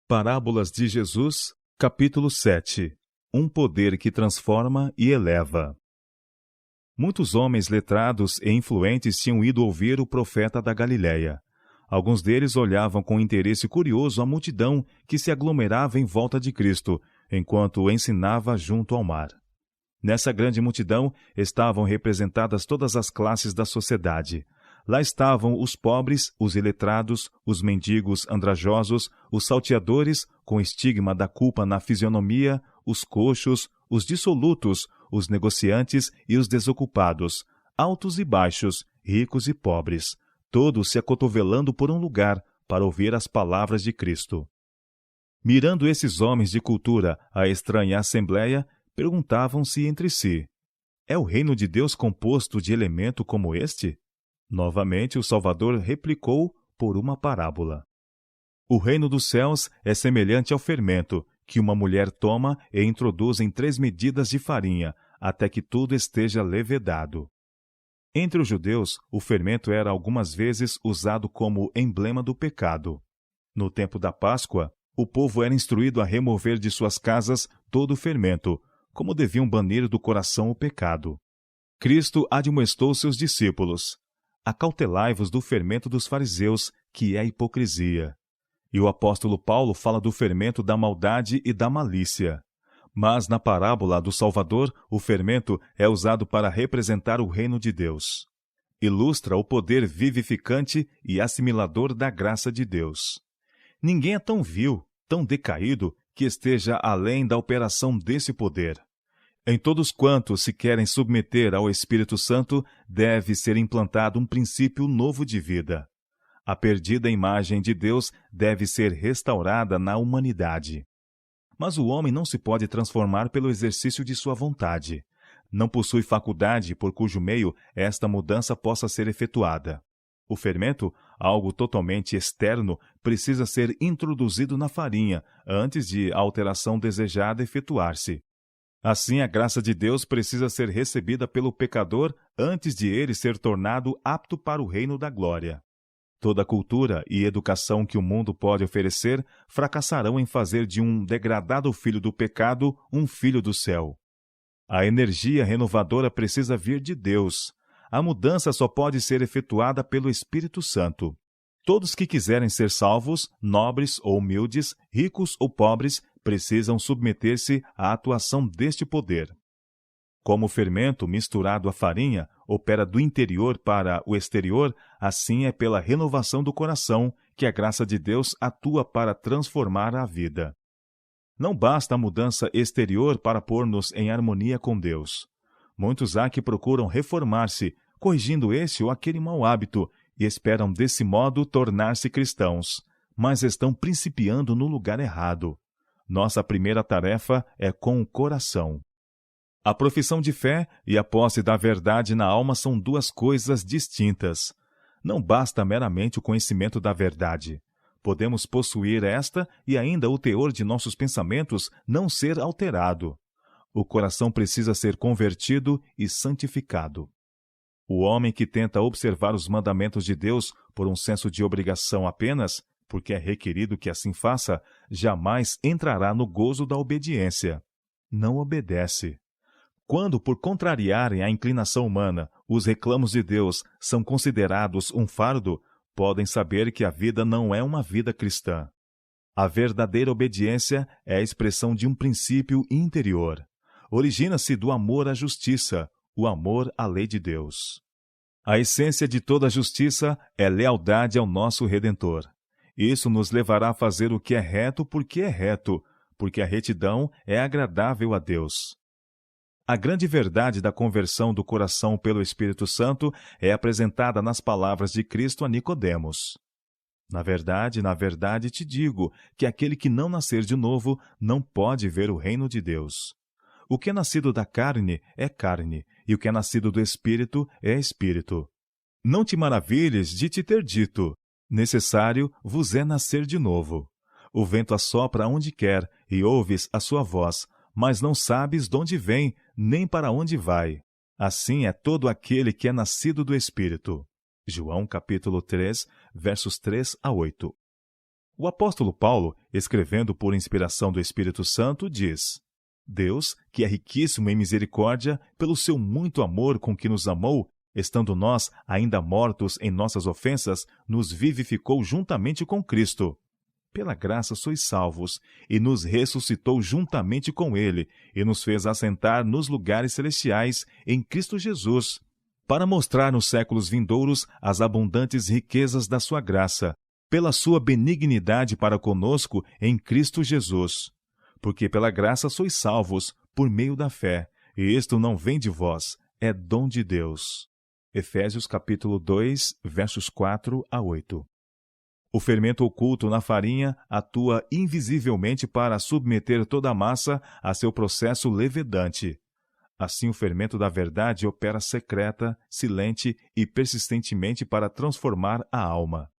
Parábolas de Jesus, capítulo 7. Um poder que transforma e eleva. Muitos homens letrados e influentes tinham ido ouvir o profeta da Galiléia. Alguns deles olhavam com interesse curioso a multidão que se aglomerava em volta de Cristo, enquanto ensinava junto ao mar. Nessa grande multidão estavam representadas todas as classes da sociedade. Lá estavam os pobres, os iletrados, os mendigos andrajosos, os salteadores, com estigma da culpa na fisionomia, os coxos, os dissolutos, os negociantes e os desocupados, altos e baixos, ricos e pobres, todos se acotovelando por um lugar para ouvir as palavras de Cristo. Mirando esses homens de cultura a estranha assembleia, perguntavam-se entre si: é o reino de Deus composto de elemento como este? Novamente o Salvador replicou por uma parábola. O reino dos céus é semelhante ao fermento, que uma mulher toma e introduz em 3 medidas de farinha, até que tudo esteja levedado. Entre os judeus, o fermento era algumas vezes usado como emblema do pecado. No tempo da Páscoa, o povo era instruído a remover de suas casas todo o fermento, como deviam banir do coração o pecado. Cristo admoestou seus discípulos: acautelai-vos do fermento dos fariseus, que é a hipocrisia. E o apóstolo Paulo fala do fermento da maldade e da malícia. Mas na parábola do Salvador, o fermento é usado para representar o reino de Deus. Ilustra o poder vivificante e assimilador da graça de Deus. Ninguém é tão vil, tão decaído, que esteja além da operação desse poder. Em todos quantos se querem submeter ao Espírito Santo, deve ser implantado um princípio novo de vida. A perdida imagem de Deus deve ser restaurada na humanidade. Mas o homem não se pode transformar pelo exercício de sua vontade. Não possui faculdade por cujo meio esta mudança possa ser efetuada. O fermento, algo totalmente externo, precisa ser introduzido na farinha antes de a alteração desejada efetuar-se. Assim, a graça de Deus precisa ser recebida pelo pecador antes de ele ser tornado apto para o reino da glória. Toda cultura e educação que o mundo pode oferecer fracassarão em fazer de um degradado filho do pecado um filho do céu. A energia renovadora precisa vir de Deus. A mudança só pode ser efetuada pelo Espírito Santo. Todos que quiserem ser salvos, nobres ou humildes, ricos ou pobres, precisam submeter-se à atuação deste poder. Como o fermento misturado à farinha opera do interior para o exterior, assim é pela renovação do coração que a graça de Deus atua para transformar a vida. Não basta a mudança exterior para pôr-nos em harmonia com Deus. Muitos há que procuram reformar-se, corrigindo esse ou aquele mau hábito, e esperam desse modo tornar-se cristãos, mas estão principiando no lugar errado. Nossa primeira tarefa é com o coração. A profissão de fé e a posse da verdade na alma são 2 coisas distintas. Não basta meramente o conhecimento da verdade. Podemos possuir esta e ainda o teor de nossos pensamentos não ser alterado. O coração precisa ser convertido e santificado. O homem que tenta observar os mandamentos de Deus por um senso de obrigação apenas, porque é requerido que assim faça, jamais entrará no gozo da obediência. Não obedece. Quando, por contrariarem a inclinação humana, os reclamos de Deus são considerados um fardo, podem saber que a vida não é uma vida cristã. A verdadeira obediência é a expressão de um princípio interior. Origina-se do amor à justiça, o amor à lei de Deus. A essência de toda a justiça é lealdade ao nosso Redentor. Isso nos levará a fazer o que é reto, porque a retidão é agradável a Deus. A grande verdade da conversão do coração pelo Espírito Santo é apresentada nas palavras de Cristo a Nicodemos. Na verdade te digo que aquele que não nascer de novo não pode ver o reino de Deus. O que é nascido da carne é carne, e o que é nascido do Espírito é Espírito. Não te maravilhes de te ter dito: necessário vos é nascer de novo. O vento assopra onde quer, e ouves a sua voz, mas não sabes de onde vem, nem para onde vai. Assim é todo aquele que é nascido do Espírito. João capítulo 3, versos 3 a 8. O apóstolo Paulo, escrevendo por inspiração do Espírito Santo, diz: Deus, que é riquíssimo em misericórdia, pelo seu muito amor com que nos amou, estando nós ainda mortos em nossas ofensas, nos vivificou juntamente com Cristo. Pela graça sois salvos, e nos ressuscitou juntamente com Ele, e nos fez assentar nos lugares celestiais em Cristo Jesus, para mostrar nos séculos vindouros as abundantes riquezas da sua graça, pela sua benignidade para conosco em Cristo Jesus. Porque pela graça sois salvos, por meio da fé, e isto não vem de vós, é dom de Deus. Efésios capítulo 2, versos 4 a 8. O fermento oculto na farinha atua invisivelmente para submeter toda a massa a seu processo levedante. Assim, o fermento da verdade opera secreta, silente e persistentemente para transformar a alma.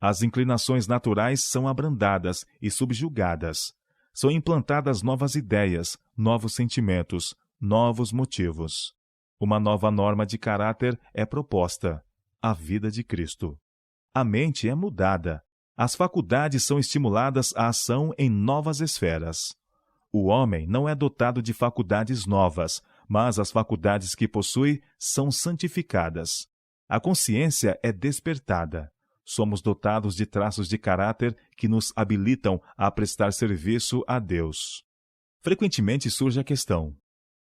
As inclinações naturais são abrandadas e subjugadas. São implantadas novas ideias, novos sentimentos, novos motivos. Uma nova norma de caráter é proposta: a vida de Cristo. A mente é mudada. As faculdades são estimuladas à ação em novas esferas. O homem não é dotado de faculdades novas, mas as faculdades que possui são santificadas. A consciência é despertada. Somos dotados de traços de caráter que nos habilitam a prestar serviço a Deus. Frequentemente surge a questão: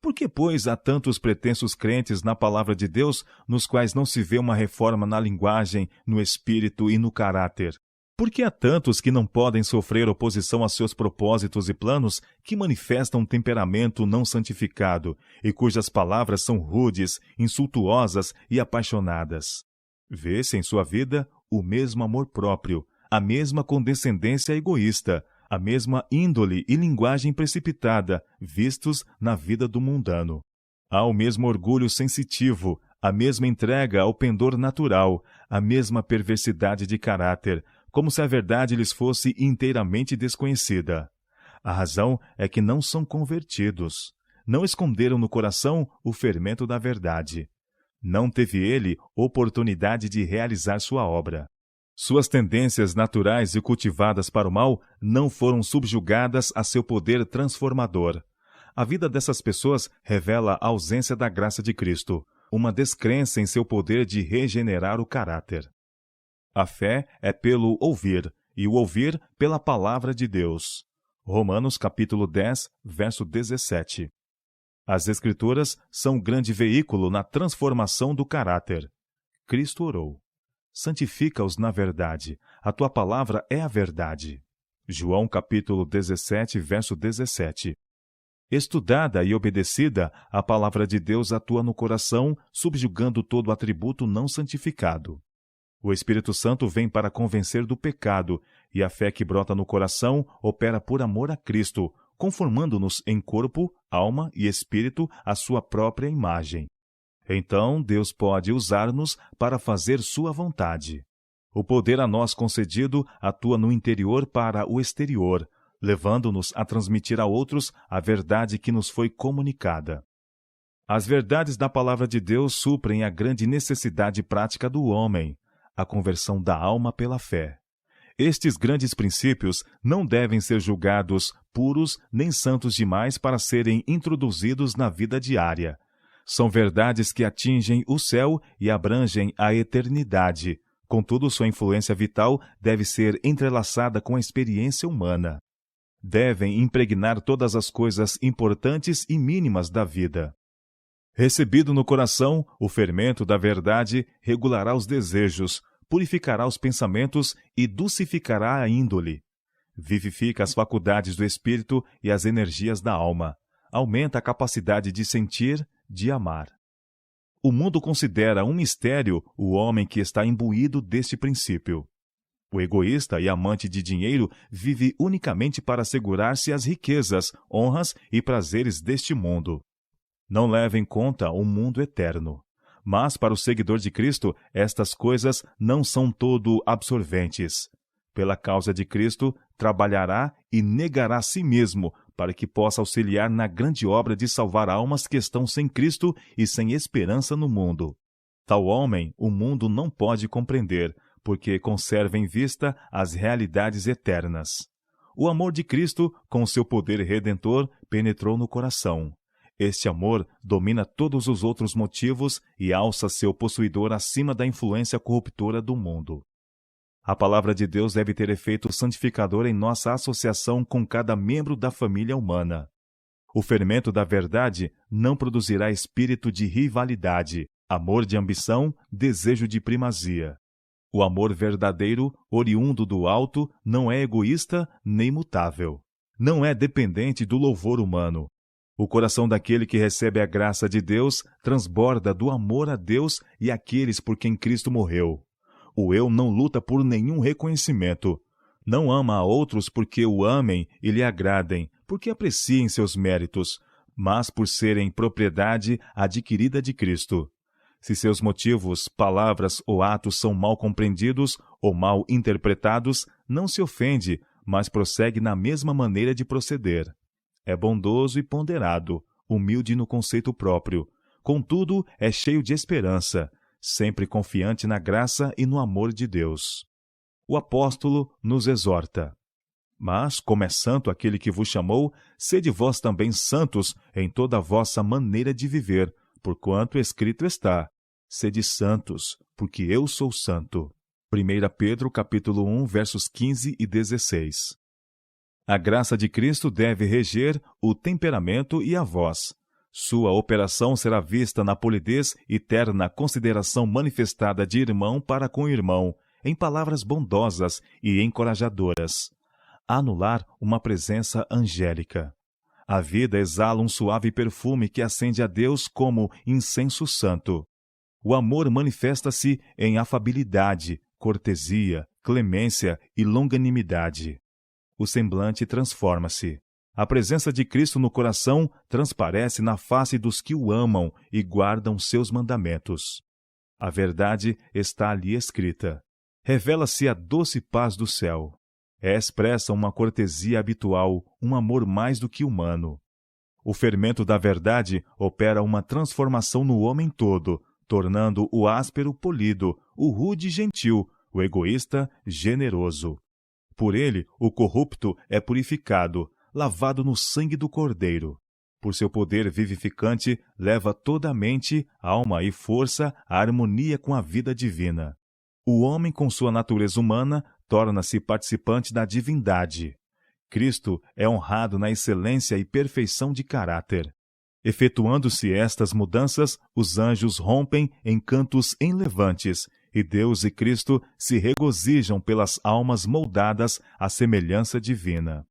por que, pois, há tantos pretensos crentes na palavra de Deus, nos quais não se vê uma reforma na linguagem, no espírito e no caráter? Por que há tantos que não podem sofrer oposição a seus propósitos e planos, que manifestam um temperamento não santificado, e cujas palavras são rudes, insultuosas e apaixonadas? Vê-se em sua vida o mesmo amor próprio, a mesma condescendência egoísta, a mesma índole e linguagem precipitada vistos na vida do mundano. Há o mesmo orgulho sensitivo, a mesma entrega ao pendor natural, a mesma perversidade de caráter, como se a verdade lhes fosse inteiramente desconhecida. A razão é que não são convertidos. Não esconderam no coração o fermento da verdade. Não teve ele oportunidade de realizar sua obra. Suas tendências naturais e cultivadas para o mal não foram subjugadas a seu poder transformador. A vida dessas pessoas revela a ausência da graça de Cristo, uma descrença em seu poder de regenerar o caráter. A fé é pelo ouvir, e o ouvir pela palavra de Deus. Romanos capítulo 10, verso 17. As Escrituras são um grande veículo na transformação do caráter. Cristo orou: santifica-os na verdade, a tua palavra é a verdade. João capítulo 17, verso 17. Estudada e obedecida, a palavra de Deus atua no coração, subjugando todo atributo não santificado. O Espírito Santo vem para convencer do pecado, e a fé que brota no coração opera por amor a Cristo, conformando-nos em corpo, alma e espírito à sua própria imagem. Então, Deus pode usar-nos para fazer sua vontade. O poder a nós concedido atua no interior para o exterior, levando-nos a transmitir a outros a verdade que nos foi comunicada. As verdades da palavra de Deus suprem a grande necessidade prática do homem, a conversão da alma pela fé. Estes grandes princípios não devem ser julgados puros nem santos demais para serem introduzidos na vida diária. São verdades que atingem o céu e abrangem a eternidade. Contudo, sua influência vital deve ser entrelaçada com a experiência humana. Devem impregnar todas as coisas importantes e mínimas da vida. Recebido no coração, o fermento da verdade regulará os desejos, purificará os pensamentos e dulcificará a índole. Vivifica as faculdades do espírito e as energias da alma. Aumenta a capacidade de sentir, de amar. O mundo considera um mistério o homem que está imbuído deste princípio. O egoísta e amante de dinheiro vive unicamente para assegurar-se as riquezas, honras e prazeres deste mundo. Não leva em conta o mundo eterno. Mas para o seguidor de Cristo, estas coisas não são todo absorventes. Pela causa de Cristo, trabalhará e negará a si mesmo, para que possa auxiliar na grande obra de salvar almas que estão sem Cristo e sem esperança no mundo. Tal homem o mundo não pode compreender, porque conserva em vista as realidades eternas. O amor de Cristo, com seu poder redentor, penetrou no coração. Este amor domina todos os outros motivos e alça seu possuidor acima da influência corruptora do mundo. A palavra de Deus deve ter efeito santificador em nossa associação com cada membro da família humana. O fermento da verdade não produzirá espírito de rivalidade, amor de ambição, desejo de primazia. O amor verdadeiro, oriundo do alto, não é egoísta nem mutável. Não é dependente do louvor humano. O coração daquele que recebe a graça de Deus transborda do amor a Deus e àqueles por quem Cristo morreu. O eu não luta por nenhum reconhecimento. Não ama a outros porque o amem e lhe agradem, porque apreciem seus méritos, mas por serem propriedade adquirida de Cristo. Se seus motivos, palavras ou atos são mal compreendidos ou mal interpretados, não se ofende, mas prossegue na mesma maneira de proceder. É bondoso e ponderado, humilde no conceito próprio. Contudo, é cheio de esperança, sempre confiante na graça e no amor de Deus. O apóstolo nos exorta: mas, como é santo aquele que vos chamou, sede vós também santos em toda a vossa maneira de viver, porquanto escrito está: sede santos, porque eu sou santo. 1 Pedro capítulo 1, versos 15 e 16. A graça de Cristo deve reger o temperamento e a voz. Sua operação será vista na polidez e terna consideração manifestada de irmão para com irmão, em palavras bondosas e encorajadoras. Anular uma presença angélica. A vida exala um suave perfume que acende a Deus como incenso santo. O amor manifesta-se em afabilidade, cortesia, clemência e longanimidade. O semblante transforma-se. A presença de Cristo no coração transparece na face dos que o amam e guardam seus mandamentos. A verdade está ali escrita. Revela-se a doce paz do céu. É expressa uma cortesia habitual, um amor mais do que humano. O fermento da verdade opera uma transformação no homem todo, tornando o áspero polido, o rude gentil, o egoísta generoso. Por ele, o corrupto é purificado, lavado no sangue do Cordeiro. Por seu poder vivificante, leva toda a mente, alma e força à harmonia com a vida divina. O homem, com sua natureza humana, torna-se participante da divindade. Cristo é honrado na excelência e perfeição de caráter. Efetuando-se estas mudanças, os anjos rompem em cantos enlevantes, e Deus e Cristo se regozijam pelas almas moldadas à semelhança divina.